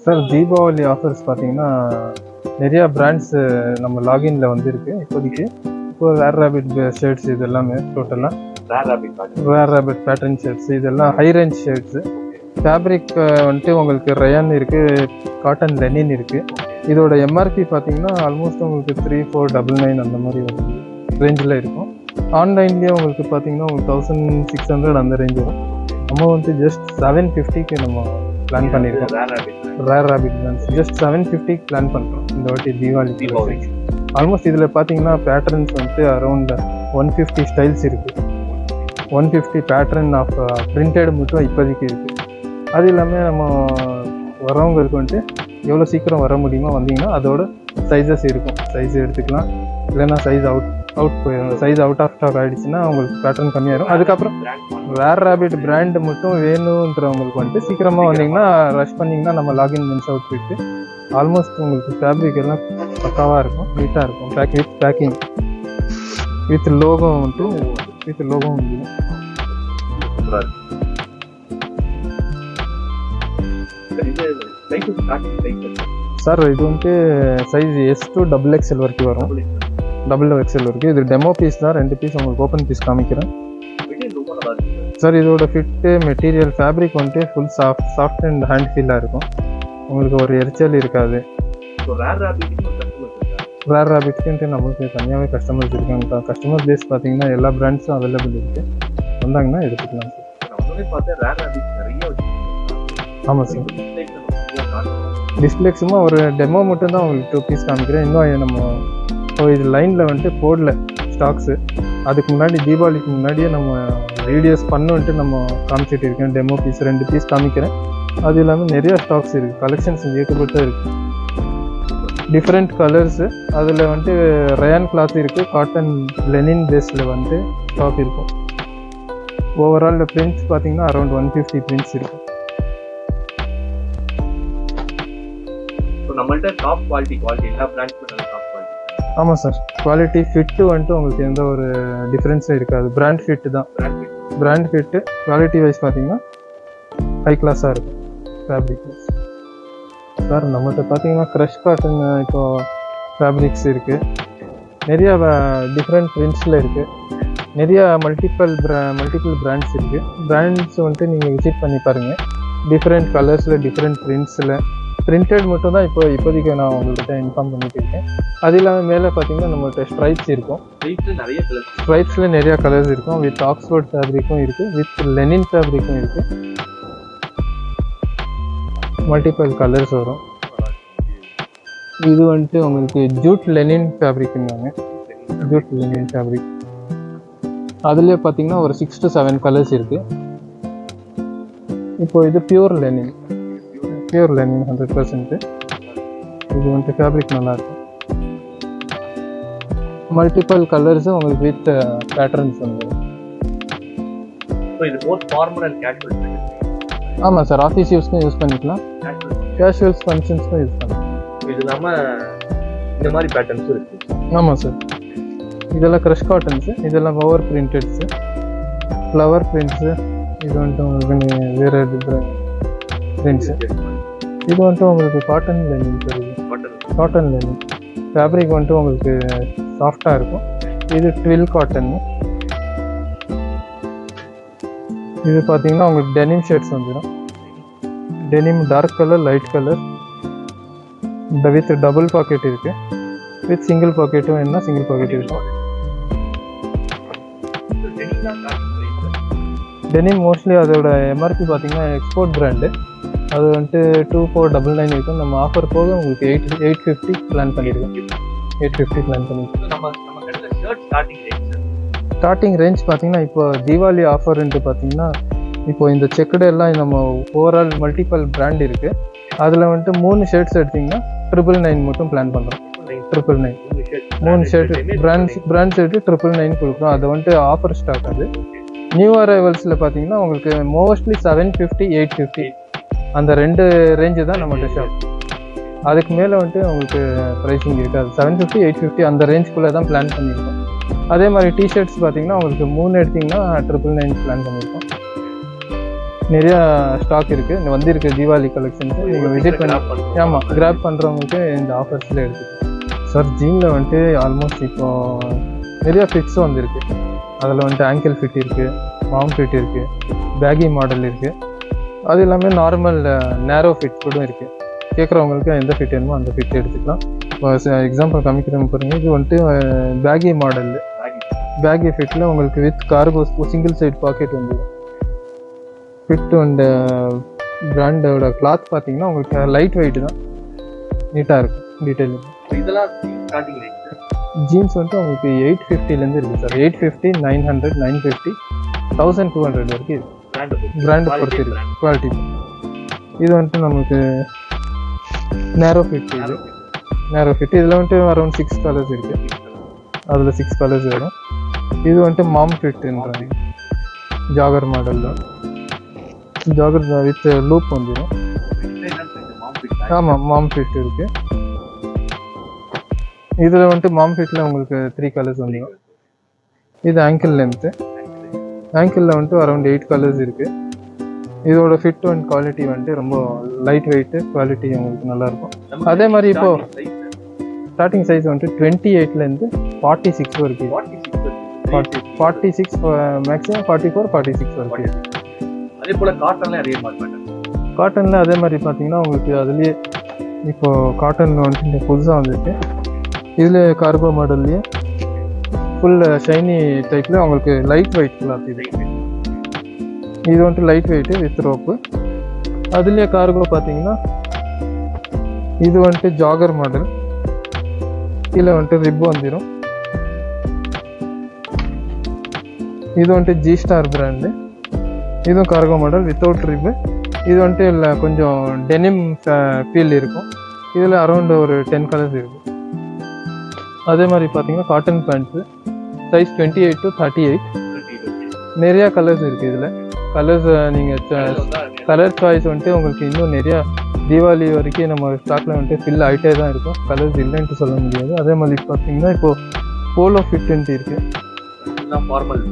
Sir Deepavali offers பார்த்தீங்கன்னா நிறையா brands நம்ம லாகின்ல வந்துருக்கு இப்போதைக்கு. இப்போ ரேர் ரேபிட் ஷர்ட்ஸ் இது எல்லாமே டோட்டலாக ரேர் ரேபிட் பேட்டர்ன் ஷர்ட்ஸ் இதெல்லாம் ஹை ரேஞ்ச் ஷர்ட்ஸு. ஃபேப்ரிக் வந்துட்டு உங்களுக்கு ரயான் இருக்குது, காட்டன் லெனின் இருக்குது. இதோட எம்ஆர்பி பார்த்தீங்கன்னா ஆல்மோஸ்ட் உங்களுக்கு 3499 அந்த மாதிரி ஒரு ரேஞ்சில் இருக்கும். ஆன்லைன்லேயே உங்களுக்கு பார்த்தீங்கன்னா உங்களுக்கு 1600 அந்த ரேஞ்ச் வரும். நம்ம வந்து ஜஸ்ட் 750க்கு நம்ம பிளான் பண்ணியிருக்கோம். ரேர் ரேபிட் பிராண்ட்ஸ் ஜஸ்ட் 750க்கு பிளான் பண்ணுறோம் இந்த வாட்டி தீபாவளி. ஆல்மோஸ்ட் இதில் பார்த்தீங்கன்னா பேட்டர்ன்ஸ் வந்துட்டு அரௌண்ட் 150 ஸ்டைல்ஸ் இருக்குது. 150 பேட்டர்ன் ஆஃப் பிரிண்டட் மட்டும் இப்போதைக்கு இருக்குது. அது இல்லாமல் நம்ம வரவங்களுக்கு வந்துட்டு எவ்வளோ சீக்கிரம் வர முடியுமோ வந்தீங்கன்னா அதோட சைஸஸ் இருக்கும், சைஸ் எடுத்துக்கலாம். இல்லைன்னா சைஸ் அவுட் ஆஃப் ஸ்டாக் ஆகிடுச்சுன்னா உங்களுக்கு பேட்டர்ன் கம்மியாயிடும். அதுக்கப்புறம் ரேர் ரேபிட் பிராண்டு மட்டும் வேணுன்றவங்களுக்கு வந்துட்டு சீக்கிரமாக வந்தீங்கன்னா ரஷ் பண்ணிங்கன்னா நம்ம லாகின் மின்ஸ் அவுட் போயிட்டு ஆல்மோஸ்ட் உங்களுக்கு ஃபேப்ரிக் எல்லாம் பக்காவாக இருக்கும், நீட்டாக இருக்கும். பேக்கிங் வித் லோகோ வந்துட்டு முடியும். சார் இது வந்துட்டு சைஸ் S to XXL வரைக்கும் வரும். XXL வரைக்கும். இது டெமோ பீஸ் தான், 2 பீஸ் உங்களுக்கு ஓப்பன் பீஸ் காமிக்கிறேன். சார் இதோட ஃபிட்டு மெட்டீரியல் ஃபேப்ரிக் வந்துட்டு ஃபுல் சாஃப்ட் அண்ட் ஹேண்ட் ஃபீலாக இருக்கும். உங்களுக்கு ஒரு எரிச்சல் இருக்காது. ரேர் ரேபிட்ஸ்க்குன்ட்டு நம்மளுக்கு தனியாகவே கஸ்டமர்ஸ் இருக்காங்க. கஸ்டமர் பேஸ் பார்த்தீங்கன்னா எல்லா பிராண்ட்ஸும் அவைலபிள் இருக்குது. வந்தாங்கன்னா எடுத்துக்கலாம் சார். ஆமாம் சார். டிஸ்பிளே சும்மா ஒரு டெமோ மட்டும்தான் உங்களுக்கு 2 பீஸ் காமிக்கிறேன். இன்னும் நம்ம இது லைனில் வந்துட்டு போடல ஸ்டாக்ஸு. அதுக்கு முன்னாடி தீபாவளிக்கு முன்னாடியே நம்ம வீடியோஸ் பண்ணிட்டு நம்ம காமிச்சிட்டு இருக்கேன். டெமோ பீஸ் 2 பீஸ் காமிக்கிறேன். அது இல்லாமல் நிறையா ஸ்டாக்ஸ் இருக்குது, கலெக்ஷன்ஸ் ஏகப்பட்ட இருக்குது, டிஃப்ரெண்ட் கலர்ஸு. அதில் வந்துட்டு ரயான் கிளாத் இருக்குது, காட்டன் லெனின் பேஸில் வந்துட்டு ஸ்டாக் இருக்கும். ஓவரால் பிரிண்ட்ஸ் பார்த்தீங்கன்னா அரௌண்ட் 150 பிரிண்ட்ஸ் இருக்கும். நம்மள்ட்ட டாப் குவாலிட்டி எல்லா பிராண்ட்ஸ்மே நல்ல டாப் குவாலிட்டி. ஆமாம் சார். குவாலிட்டி ஃபிட்டு வந்துட்டு உங்களுக்கு எந்த ஒரு டிஃப்ரென்ஸும் இருக்காது. பிராண்ட் ஃபிட்டு தான். பிராண்ட் ஃபிட்டு குவாலிட்டி வைஸ் பார்த்தீங்கன்னா ஹை கிளாஸாக இருக்கும் ஃபேப்ரிக். சார் நம்மகிட்ட பார்த்தீங்கன்னா க்ரஷ் காட்டன் இப்போது ஃபேப்ரிக்ஸ் இருக்குது. நிறையா டிஃப்ரெண்ட் பிரிண்ட்ஸில் இருக்குது. நிறையா மல்டிபிள் பிராண்ட்ஸ் இருக்குது. பிராண்ட்ஸ் வந்துட்டு நீங்கள் விசிட் பண்ணி பாருங்கள். டிஃப்ரெண்ட் கலர்ஸில் டிஃப்ரெண்ட் பிரிண்ட்ஸில் பிரிண்டட் மட்டும் தான் இப்போதைக்கு நான் உங்கள்கிட்ட இன்ஃபார்ம் பண்ணிட்டு இருக்கேன். அது இல்லாமல் மேலே பார்த்தீங்கன்னா நம்மள்கிட்ட ஸ்ட்ரைப்ஸ் இருக்கும். ஸ்ட்ரைப்ஸில் நிறையா கலர்ஸ் இருக்கும். வித் ஆக்ஸ்ஃபோர்ட் ஃபேப்ரிக்கும் இருக்குது, வித் லெனின் ஃபேப்ரிக்கும் இருக்குது. மல்டிபிள் கலர்ஸ் வரும். இது வந்துட்டு உங்களுக்கு ஜூட் லெனின் ஃபேப்ரிக்னாங்க. ஜூட் லெனின் ஃபேப்ரிக் அதுலேயே பார்த்தீங்கன்னா ஒரு 6 to 7 கலர்ஸ் இருக்குது. இப்போ இது பியூர் லெனின் 100%. இது வந்துட்டு ஃபேப்ரிக் நல்லாயிருக்கும். மல்டிபிள் கலர்ஸும் உங்களுக்கு வித் பேட்டர்ன்ஸ் வந்து. ஆமாம் சார். ஆஃபீஸ் யூஸ்க்கும் யூஸ் பண்ணிக்கலாம், கேஷுவல்ஸ் ஃபங்க்ஷன்ஸ்க்கும் யூஸ் பண்ணலாம். இது இல்லாமல் இந்த மாதிரி பேட்டர்ன்ஸும் இருக்குது. ஆமாம் சார். இதெல்லாம் க்ரஷ் காட்டன்ஸு, இதெல்லாம் ஓவர் பிரிண்டட்ஸு, ஃப்ளவர் பிரிண்ட்ஸு. இது வந்துட்டு உங்களுக்கு வேறு பிரிண்ட்ஸு. இது வந்துட்டு உங்களுக்கு காட்டன் லெனின் தெரியுது. காட்டன் லெனின் ஃபேப்ரிக் வந்துட்டு உங்களுக்கு சாஃப்டாக இருக்கும். இது ட்வில் காட்டன்னு. இது பார்த்தீங்கன்னா உங்களுக்கு டெனிம் ஷர்ட்ஸ் வந்துடும். Denim dark colour, light colour, with double pocket இருக்குது. வித் சிங்கிள் பாக்கெட்டும் என்ன சிங்கிள் பாக்கெட் இருக்கும். டெனிம் மோஸ்ட்லி அதோட எம்ஆர்பி பார்த்தீங்கன்னா எக்ஸ்போர்ட் பிராண்டு. அது வந்துட்டு 2499 இருக்கும். நம்ம ஆஃபர் போக உங்களுக்கு 850 பிளான் பண்ணியிருக்கோம். 850 பிளான் பண்ணியிருக்கோம். ஸ்டார்டிங் ரேஞ்ச் பார்த்தீங்கன்னா இப்போ தீபாவளி ஆஃபர்ன்ட்டு பார்த்தீங்கன்னா இப்போ இந்த செக்குடு எல்லாம் நம்ம ஓவரால் மல்டிபிள் பிராண்ட் இருக்குது. அதில் வந்துட்டு 3 ஷர்ட்ஸ் எடுத்திங்கன்னா 999 மட்டும் பிளான் பண்ணுறோம். 999 3 ஷர்ட் பிராண்ட் ஷர்ட்டு 999 கொடுக்குறோம். அது வந்துட்டு ஆஃபர் ஸ்டாக். அது நியூ அரைவல்ஸில் பார்த்தீங்கன்னா உங்களுக்கு மோஸ்ட்லி 750 850 அந்த 2 ரேஞ்சு தான் நம்மள்ட்ட ஷாப். அதுக்கு மேலே வந்துட்டு உங்களுக்கு ப்ரைஸிங் இருக்காது. 750 850 அந்த ரேஞ்சுக்குள்ளே தான் பிளான் பண்ணியிருக்கோம். அதே மாதிரி டிஷர்ட்ஸ் பார்த்தீங்கன்னா உங்களுக்கு 3 எடுத்திங்கன்னா 999 பிளான் பண்ணியிருக்கோம். நிறையா ஸ்டாக் இருக்குது. இந்த வந்திருக்கு தீபாவளி கலெக்ஷன்ஸு நீங்கள் விசிட் பண்ணி ஆமாம் கிராப் பண்ணுறவங்களுக்கு இந்த ஆஃபர்ஸில் எடுத்துக்கலாம் சார். ஜீனில் வந்துட்டு ஆல்மோஸ்ட் இப்போது நிறையா ஃபிட்ஸும் வந்திருக்கு. அதில் வந்துட்டு ஆங்கிள் ஃபிட் இருக்குது, மாம் ஃபிட் இருக்குது, பேகி மாடல் இருக்குது. அது எல்லாமே நார்மல் நேரோ ஃபிட் கூட இருக்குது. கேட்குறவங்களுக்கு எந்த ஃபிட் வேணுமோ அந்த ஃபிட் எடுத்துக்கலாம். இப்போ எக்ஸாம்பிள் காமிக்கிறவங்க பாருங்கள், இது வந்துட்டு பேகி மாடல். பேகி ஃபிட்டில் உங்களுக்கு with cargo single side pocket வந்துடும். ஃபிட் அண்ட் பிராண்டோட கிளாத் பார்த்தீங்கன்னா உங்களுக்கு லைட் வெயிட் தான், நீட்டாக இருக்கும். டீட்டெயில் இதெல்லாம் ஸ்டார்டிங் ரேட் ஜீன்ஸ் வந்துட்டு உங்களுக்கு 850லேருந்து இருக்குது சார். 850, 900, 950, 1200 வரைக்கும் இருக்குது. பிராண்டு பொறுத்து இருக்குது, குவாலிட்டி. இது வந்துட்டு நமக்கு நேரோ ஃபிட். இது நேரோ ஃபிட். இதில் வந்துட்டு அரௌண்ட் 6 கலர்ஸ் இருக்குது. அதில் 6 கலர்ஸ் வரும். இது வந்துட்டு மாம் ஃபிட்டுன்றாங்க, ஜாகர் மாடல் தான். ஜாகர் வித் லூப் வந்துடும். ஆமாம் மாம் ஃபிட் இருக்குது. இதில் வந்துட்டு மாம் ஃபிட்டில் உங்களுக்கு 3 கலர்ஸ் வந்துடும். இது ஆங்கிள் லென்த்து. ஆங்கிளில் வந்துட்டு அரௌண்ட் 8 கலர்ஸ் இருக்குது. இதோட ஃபிட் அண்ட் குவாலிட்டி வந்துட்டு ரொம்ப லைட் வெயிட்டு, குவாலிட்டி உங்களுக்கு நல்லாயிருக்கும். அதே மாதிரி இப்போது ஸ்டார்டிங் சைஸ் வந்துட்டு 28லேருந்து 46 வரைக்கும். 46 மேக்ஸிமம் 44, 46 வரைக்கும். அதே போல் காட்டன்லாம் நிறைய மாட்டேன். காட்டனில் அதே மாதிரி பார்த்தீங்கன்னா உங்களுக்கு அதுலேயே இப்போது காட்டன் வந்துட்டு புதுசாக வந்துருக்கு. இதில் கார்கோ மாடல்லையே ஃபுல் ஷைனி டைப்பில் உங்களுக்கு லைட் வெயிட் கிளாத். இது வந்துட்டு லைட் வெயிட்டு வித் ரோப்பு. அதுலேயே கார்கோ பார்த்தீங்கன்னா இது வந்துட்டு ஜாகர் மாடல். கீழே வந்துட்டு ரிப் வந்துடும். இது வந்துட்டு ஜி ஸ்டார் பிராண்டு. இதுவும் கார்கோ மாடல் வித்தவுட் ரிப்பு. இது வந்துட்டு இல்லை கொஞ்சம் டெனிம் ஃபீல் இருக்கும். இதில் அரௌண்ட் ஒரு 10 கலர்ஸ் இருக்குது. அதே மாதிரி பார்த்தீங்கன்னா காட்டன் பேண்ட்ஸு சைஸ் 28 to 38. நிறையா கலர்ஸ் இருக்குது. இதில் கலர்ஸ் நீங்கள் கலர் சாய்ஸ் வந்துட்டு உங்களுக்கு இன்னும் நிறையா தீபாவளி வரைக்கும் நம்ம ஸ்டாக்கில் வந்துட்டு ஃபில் ஆகிட்டே தான் இருக்கும். கலர்ஸ் இல்லைன்ட்டு சொல்ல முடியாது. அதே மாதிரி பார்த்தீங்கன்னா இப்போது போலோ ஃபிட்டுன்ட்டு இருக்குது. ஃபார்மல்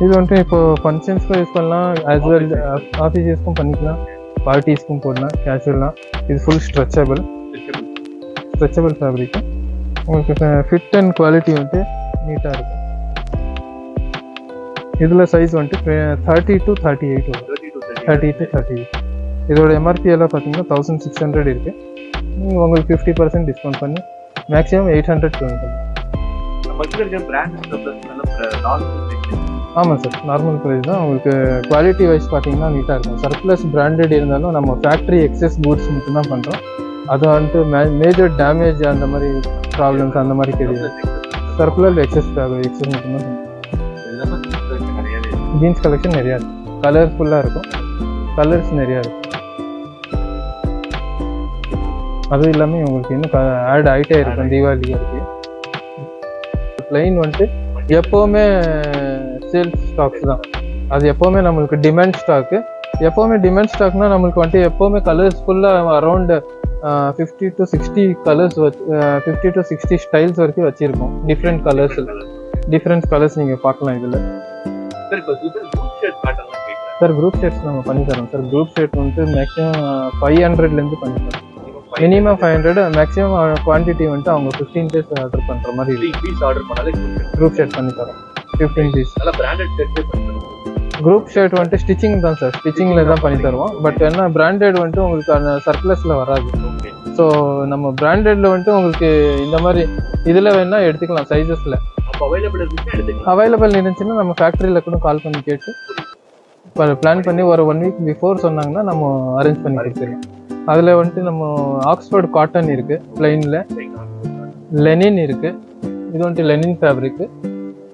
இது வந்துட்டு இப்போது ஃபங்க்ஷன்ஸ்க்கும் யூஸ் பண்ணலாம், ஆஸ் வெல் ஆஃபீஸ் யூஸ்க்கும் பண்ணிக்கலாம், பார்ட்டிஸ்க்கும் போடலாம், கேஷுவல்லாம். இது ஃபுல் ஸ்ட்ரெச்சபிள் ஃபேப்ரிக்கு. உங்களுக்கு ஃபிட் அண்ட் குவாலிட்டி வந்துட்டு நீட்டாக இருக்கும். இதில் சைஸ் வந்துட்டு 30 to 38 வரும். 30 to 38. இதோட எம்ஆர்பி எல்லாம் பார்த்தீங்கன்னா 1600 இருக்குது. உங்களுக்கு 50% டிஸ்கவுண்ட் பண்ணி மேக்ஸிமம் 800 கொடுங்க. ஆமாம் சார், நார்மல் ப்ரைஸ் தான். உங்களுக்கு குவாலிட்டி வைஸ் பார்த்தீங்கன்னா நீட்டாக இருக்கும். சர்ப்ளஸ் பிராண்டட் இருந்தாலும் நம்ம ஃபேக்ட்ரி எக்ஸஸ் கூட்ஸ் மட்டும்தான் பண்ணுறோம். அது வந்துட்டு மேஜர் டேமேஜ் அந்த மாதிரி ப்ராப்ளம்ஸ் அந்த மாதிரி கிடையாது. சர்ப்ளஸ் எக்ஸஸ் மட்டும்தான். ஜீன்ஸ் கலெக்ஷன் நிறையா இருக்குது. கலர்ஃபுல்லாக இருக்கும். கலர்ஸ் நிறையா இருக்கும். அதுவும் இல்லாமல் உங்களுக்கு இன்னும் ஆட் ஆகிட்டே இருக்கும் தீபாவளி வரைக்கும். ப்ளைன் வந்துட்டு எப்போவுமே சேல்ஸ் ஸ்டாக்ஸ் தான். அது எப்போவுமே நம்மளுக்கு டிமாண்ட் ஸ்டாக்கு. எப்போவுமே டிமாண்ட் ஸ்டாக்னால் நம்மளுக்கு வந்துட்டு எப்போவுமே கலர்ஸ் ஃபுல்லாக around 50 to 60 colours 50 to 60 styles வரைக்கும் வச்சுருக்கோம். டிஃப்ரெண்ட் கலர்ஸ் நீங்கள் பார்க்கலாம் இதில். சார் குரூப் ஷர்ட்ஸ் நம்ம பண்ணி தரோம் சார். குரூப் ஷர்ட் வந்துட்டு மேக்ஸிமம் 500லேருந்து பண்ணி தரோம். மினிமம் 500, மேக்ஸிமம் குவான்டிட்டி வந்துட்டு அவங்க 15 பீஸ் ஆர்டர் பண்ணுற மாதிரி ஆர்டர் பண்ணாலே குரூப் ஷர்ட் பண்ணி தரோம். 15 பீஸ். நல்லா பிராண்டட் ஷர்ட்டே பண்ணி தரோம். குரூப் ஷர்ட் வந்துட்டு ஸ்டிச்சிங் தான் சார். ஸ்டிச்சிங்கில் தான் பண்ணி தருவோம். பட் என்ன பிராண்டட் வந்துட்டு உங்களுக்கு அந்த சர்ப்ளஸில் வராது. ஸோ நம்ம பிராண்டடில் வந்துட்டு உங்களுக்கு இந்த மாதிரி இதில் வேணால் எடுத்துக்கலாம் சைஸஸில். அவைலபிள் இருந்துச்சுன்னா நம்ம ஃபேக்ட்ரியில் கூட கால் பண்ணி கேட்டு இப்போ பிளான் பண்ணி ஒரு 1 வீக் பிஃபோர் சொன்னாங்கன்னா நம்ம அரேஞ்ச் பண்ணி கொடுத்துருவோம். அதில் வந்துட்டு நம்ம ஆக்ஸ்ஃபோர்ட் காட்டன் இருக்குது, ப்ளைனில் லெனின் இருக்குது. இது வந்துட்டு லெனின் ஃபேப்ரிக்கு.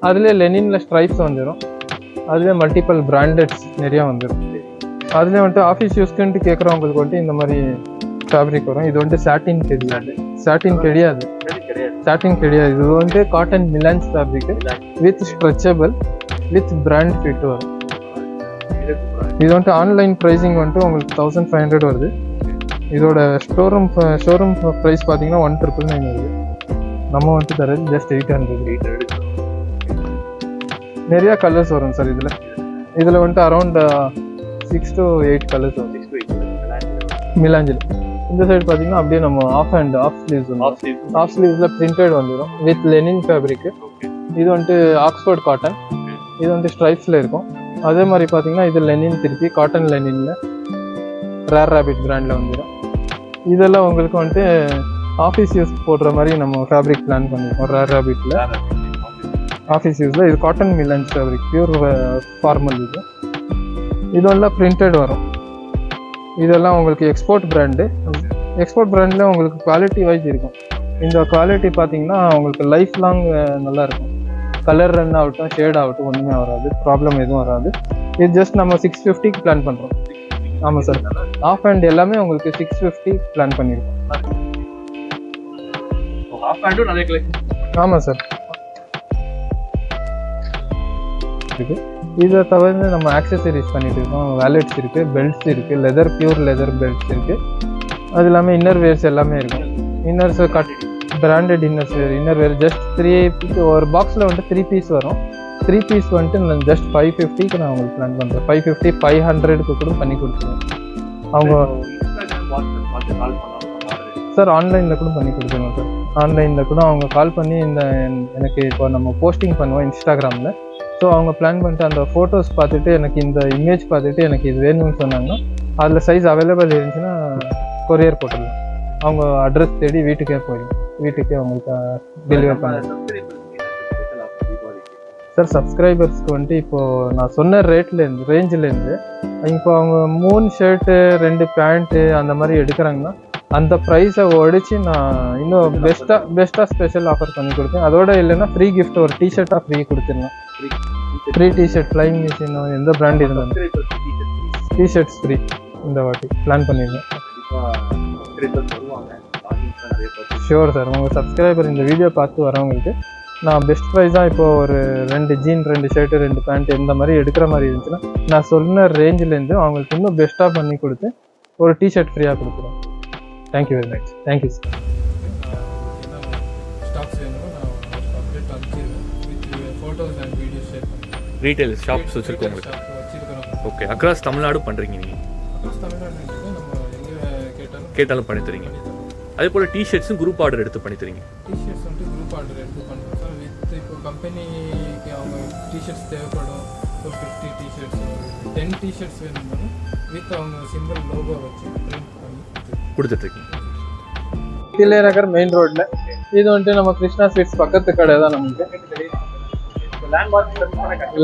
அதில் லெனினில் ஸ்ட்ரைப்ஸ் வந்துடும். அதில் மல்டிபிள் பிராண்டட்ஸ் நிறையா வந்துடும். அதில் வந்துட்டு ஆஃபீஸ் யூஸ்க்குன்ட்டு கேட்குறவங்களுக்கு வந்துட்டு இந்த மாதிரி ஃபேப்ரிக் வரும். இது வந்துட்டு சாட்டின் கிடையாது. இது வந்துட்டு cotton melange fabric with stretchable with brand fit வரும். இது வந்துட்டு ஆன்லைன் ப்ரைஸிங் வந்துட்டு உங்களுக்கு 1500 வருது. இதோட ஷோரூம் ப்ரைஸ் பார்த்தீங்கன்னா 1999 வருது. நம்ம வந்துட்டு தரது ஜஸ்ட் 800. நிறையா கலர்ஸ் வரும் சார். இதில் வந்துட்டு அரௌண்ட் 6 to 8 கலர்ஸ் வரும். மிலாஞ்சில். இந்த சைடு பார்த்தீங்கன்னா அப்படியே நம்ம ஆஃப் ஸ்லீவ்ஸ் வந்து ஆஃப் ஸ்லீவ்ஸில் பிரிண்டட் வந்துடும் வித் லெனின் ஃபேப்ரிக்கு. இது வந்துட்டு ஆக்ஸ்ஃபோர்ட் காட்டன். இது வந்துட்டு ஸ்ட்ரைப்ஸில் இருக்கும். அதே மாதிரி பார்த்தீங்கன்னா இது லெனின், திருப்பி காட்டன் லெனினில் ரேர் ரேபிட் பிராண்டில் வந்துடும். இதெல்லாம் உங்களுக்கு வந்துட்டு ஆஃபீஸ் யூஸ் போடுற மாதிரி நம்ம ஃபேப்ரிக் பிளான் பண்ணியிருக்கோம். ரேர் ரேபிட்டில் ஆஃபீஸ் யூஸில் இது cotton melons fabric, pure formal. இதெல்லாம் பிரிண்டட் வரும். இதெல்லாம் உங்களுக்கு எக்ஸ்போர்ட் பிராண்டு. எக்ஸ்போர்ட் பிராண்டில் உங்களுக்கு குவாலிட்டி வைஸ் இருக்கும். இந்த குவாலிட்டி பார்த்தீங்கன்னா உங்களுக்கு லைஃப் லாங் நல்லாயிருக்கும். கலர் ரன் ஆகட்டும், ஷேட் ஆகட்டும், ஒன்றுமே வராது, ப்ராப்ளம் எதுவும் வராது. இது ஜஸ்ட் நம்ம 650க்கு பிளான் பண்ணுறோம். ஆமாம் சார், ஆஃப் ஹேண்ட் எல்லாமே உங்களுக்கு 650 பிளான் பண்ணியிருக்கோம். ஆமாம் சார். இதை தவிர நம்ம ஆக்சசரிஸ் பண்ணிட்டு இருக்கோம். வேலெட்ஸ் இருக்குது, பெல்ட்ஸ் இருக்குது, லெதர், பியூர் லெதர் பெல்ட்ஸ் இருக்குது. அது இல்லாமல் இன்னர் வேர்ஸ் எல்லாமே இருக்கும். Inners branded inner wear just 3 ஒரு பாக்ஸில் வந்துட்டு 3 பீஸ் வரும். 3 பீஸ் வந்துட்டு நான் ஜஸ்ட் 550க்கு நான் உங்களுக்கு பிளான் பண்ணுறேன். 550, 500க்கு கூட பண்ணி கொடுத்துருவேன். அவங்க சார் ஆன்லைனில் கூட பண்ணி கொடுத்துருவோம் சார். ஆன்லைனில் கூட அவங்க கால் பண்ணி எனக்கு இப்போ நம்ம போஸ்டிங் பண்ணுவோம் இன்ஸ்டாகிராமில். ஸோ அவங்க பிளான் பண்ணிட்டு அந்த ஃபோட்டோஸ் பார்த்துட்டு எனக்கு இந்த இமேஜ் பார்த்துட்டு எனக்கு இது வேணும்னு சொன்னாங்கன்னா அதில் சைஸ் அவைலபிள் இருந்துச்சுன்னா கொரியர் போட்டுடலாம். அவங்க அட்ரஸ் தேடி வீட்டுக்கே போயிடும். வீட்டுக்கே அவங்களுக்கு டெலிவர் பண்ணலாம் சார். சப்ஸ்கிரைபர்ஸ்க்கு வந்துட்டு இப்போது நான் சொன்ன ரேஞ்சிலேருந்து இப்போ அவங்க 3 ஷர்ட்டு 2 பேண்ட்டு அந்த மாதிரி எடுக்கிறாங்கன்னா அந்த ப்ரைஸை ஒடிச்சு நான் இன்னும் பெஸ்ட்டாக ஸ்பெஷல் ஆஃபர் பண்ணி கொடுத்தேன். அதோட இல்லைன்னா ஃப்ரீ கிஃப்ட் ஒரு டிஷர்ட்டாக ஃப்ரீ கொடுத்துருந்தேன். ஃப்ரீ டிஷர்ட், ஃப்ளைங் மிஷின், எந்த பிராண்ட் இருந்தாலும் டிஷர்ட்ஸ் ஃப்ரீ இந்த வாட்டி பிளான் பண்ணியிருந்தேன். Sure sir. உங்கள் சப்ஸ்கிரைபர் இந்த வீடியோ பார்த்து வரவங்களுக்கு நான் பெஸ்ட் ப்ரைஸாக இப்போது ஒரு 2 ஜீன், 2 ஷர்ட்டு, 2 பேண்ட் இந்த மாதிரி எடுக்கிற மாதிரி இருந்துச்சுன்னா நான் சொன்ன ரேஞ்சிலேருந்து அவங்களுக்கு இன்னும் பெஸ்ட்டாக பண்ணி கொடுத்து ஒரு டிஷர்ட் ஃப்ரீயாக கொடுத்துருவேன். Thank you very much. Thank you sir. Stocks வேணும் நான் அப்டேட் அனுப்பிச்சிடுவேன் with photos and videos share பண்ணுறேன். ரீட்டைல் ஷாப்ஸ் வச்சுருக்கோம் உங்களுக்கு? ஓகே. அக்ராஸ் தமிழ்நாடு பண்ணுறீங்க நீங்கள்? அக்ராஸ் தமிழ்நாடு நம்ம எங்கே கேட்டாலும் பண்ணி தரீங்க. அதே போல் டிஷர்ட்ஸும் குரூப் ஆர்டர் எடுத்து பண்ணி தரீங்க? டிஷர்ட்ஸ் வந்துட்டு குரூப் ஆர்டர் எடுத்து பண்ணுறோம் சார். வித் இப்போ கம்பெனிக்கு அவங்க டிஷர்ட்ஸ் தேவைப்படும். ஒரு 50 டிஷர்ட்ஸ், 10 டிஷர்ட்ஸ் வேணும்னா வித் அவங்க சிம்பிள் லோகோ வச்சு பிரிண்ட் பண்ணி கொடுத்துட்ருக்கீங்க. தில்லை நகர் மெயின் ரோட்டில். இது வந்துட்டு நம்ம கிருஷ்ணா ஸ்வீட்ஸ் பக்கத்து கடை தான். நமக்கு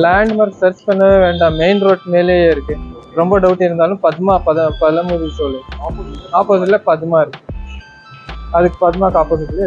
லேண்ட்மார்க் சர்ச் பண்ணவே வேண்டாம், மெயின் ரோட் மேலேயே இருக்கு. ரொம்ப டவுட் இருந்தாலும் பத்மா பழமுதி சோலை ஆப்போசிட்ல பத்மா இருக்கு. அதுக்கு பத்மாக்கு ஆப்போசிட்ல